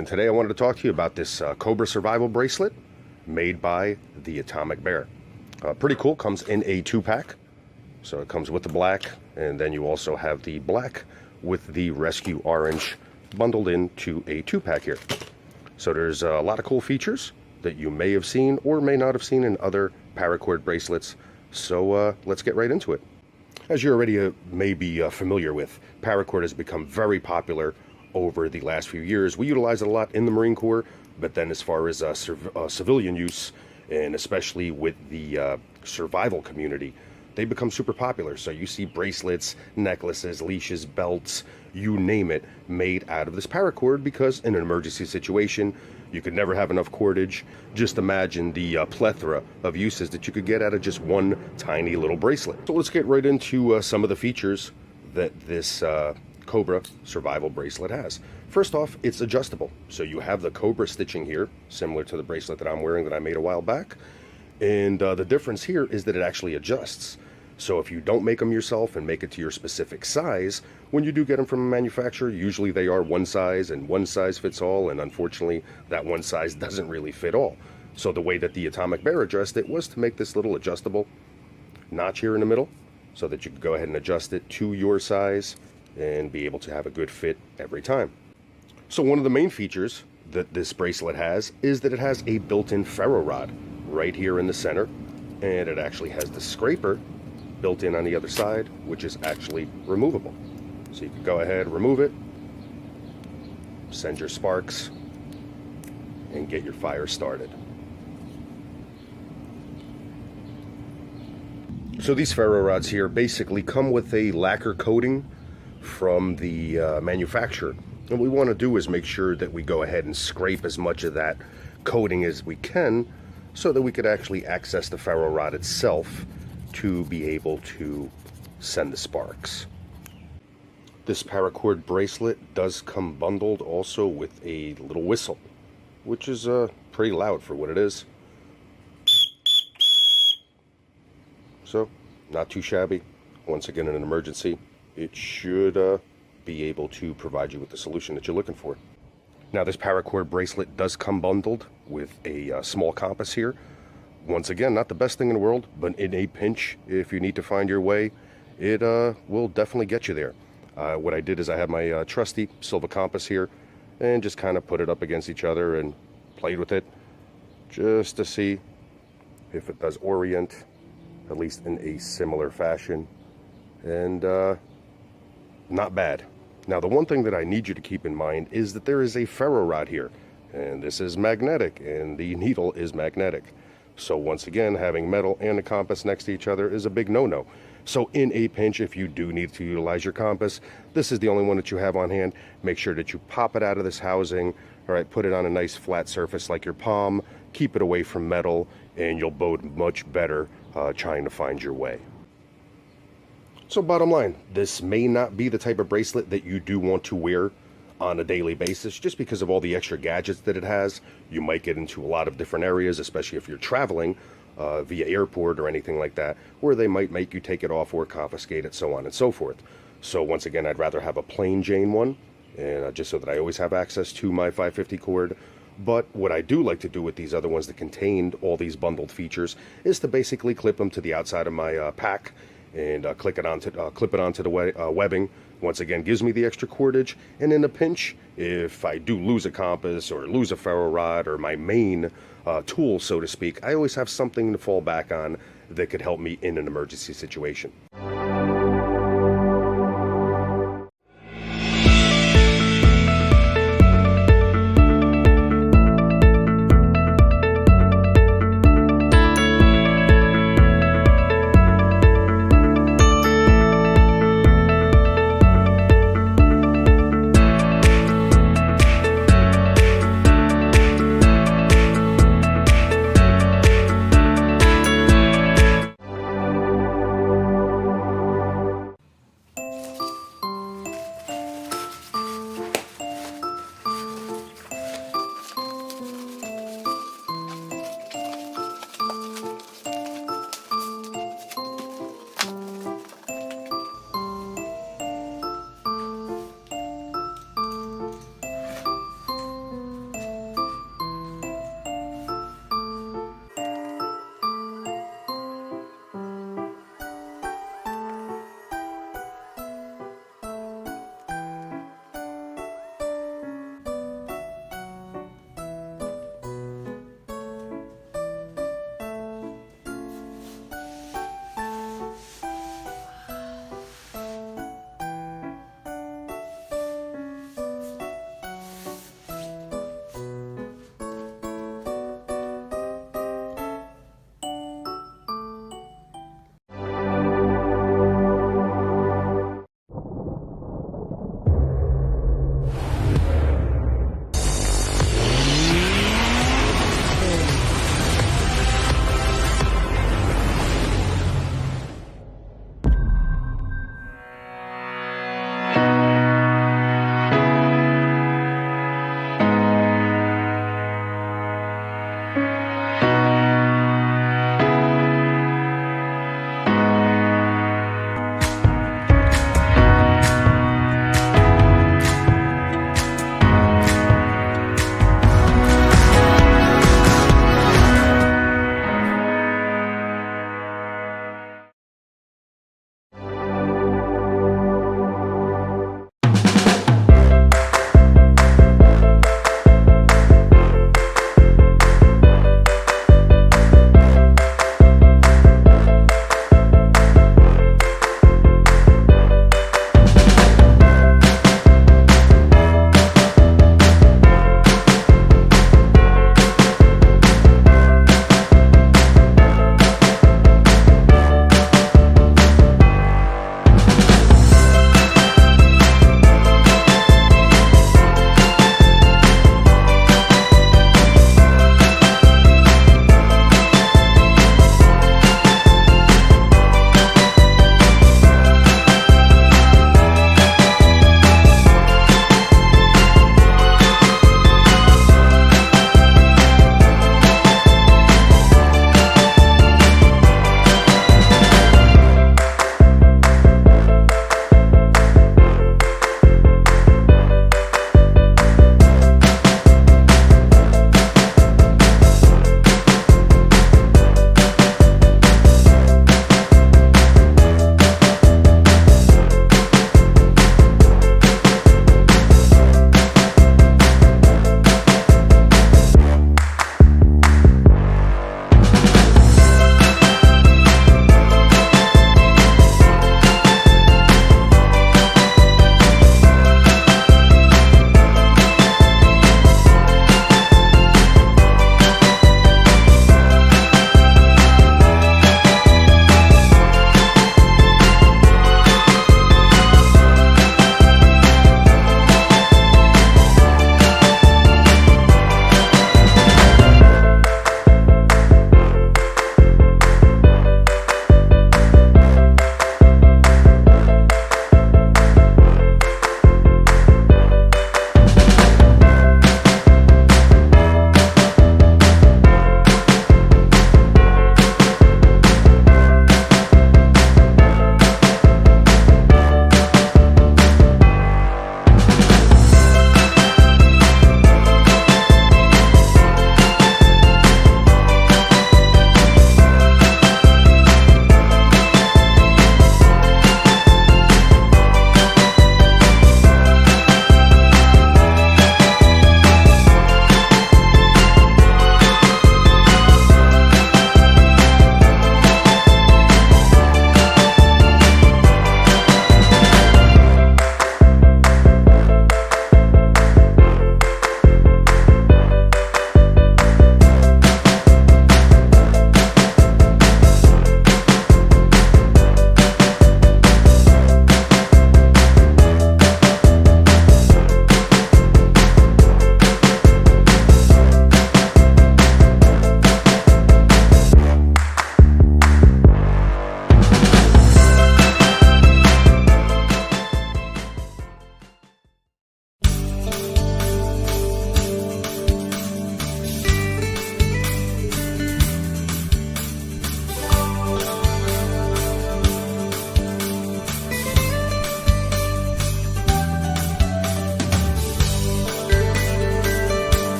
And today I wanted to talk to you about this Cobra survival bracelet made by the Atomic Bear. Pretty cool. Comes in a 2-pack. So it comes with the black, and then you also have the black with the rescue orange bundled into a 2-pack here. So there's a lot of cool features that you may have seen or may not have seen in other paracord bracelets. So let's get right into it. As you already may be familiar with, paracord has become very popular over the last few years. We utilize it a lot in the Marine Corps, but then as far as civilian use, and especially with the survival community, they become super popular. So you see bracelets, necklaces, leashes, belts, you name it, made out of this paracord, because in an emergency situation, you could never have enough cordage. Just imagine the plethora of uses that you could get out of just one tiny little bracelet. So let's get right into some of the features that this Cobra survival bracelet has. First off, it's adjustable. So you have the Cobra stitching here, similar to the bracelet that I'm wearing that I made a while back. And the difference here is that it actually adjusts. So if you don't make them yourself and make it to your specific size, when you do get them from a manufacturer, usually they are one size and one size fits all, and unfortunately that one size doesn't really fit all. So the way that the Atomic Bear addressed it was to make this little adjustable notch here in the middle so that you could go ahead and adjust it to your size and be able to have a good fit every time. So one of the main features that this bracelet has is that it has a built-in ferro rod right here in the center, and it actually has the scraper built in on the other side, which is actually removable. So you can go ahead, remove it, send your sparks, and get your fire started. So these ferro rods here basically come with a lacquer coating from the manufacturer. And what we want to do is make sure that we go ahead and scrape as much of that coating as we can so that we could actually access the ferro rod itself to be able to send the sparks. This paracord bracelet does come bundled also with a little whistle, which is pretty loud for what it is. So, not too shabby. Once again, in an emergency, it should be able to provide you with the solution that you're looking for. Now, this paracord bracelet does come bundled with a small compass here. Once again, not the best thing in the world, but in a pinch, if you need to find your way, it will definitely get you there. What I did is I had my trusty silver compass here and just kind of put it up against each other and played with it just to see if it does orient, at least in a similar fashion. And not bad. Now, the one thing that I need you to keep in mind is that there is a ferro rod here, and this is magnetic, and the needle is magnetic. So once again, having metal and a compass next to each other is a big no-no. So in a pinch, if you do need to utilize your compass, this is the only one that you have on hand. Make sure that you pop it out of this housing, all right, put it on a nice flat surface like your palm, keep it away from metal, and you'll bode much better trying to find your way. So bottom line, this may not be the type of bracelet that you do want to wear on a daily basis, just because of all the extra gadgets that it has. You might get into a lot of different areas, especially if you're traveling via airport or anything like that, where they might make you take it off or confiscate it, so on and so forth. So once again, I'd rather have a plain Jane one, and just so that I always have access to my 550 cord. But what I do like to do with these other ones that contained all these bundled features is to basically clip them to the outside of my pack and clip it onto the webbing. Once again, gives me the extra cordage, and in a pinch, if I do lose a compass or lose a ferro rod or my main tool, so to speak, I always have something to fall back on that could help me in an emergency situation.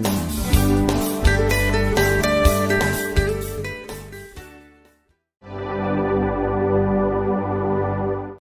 you.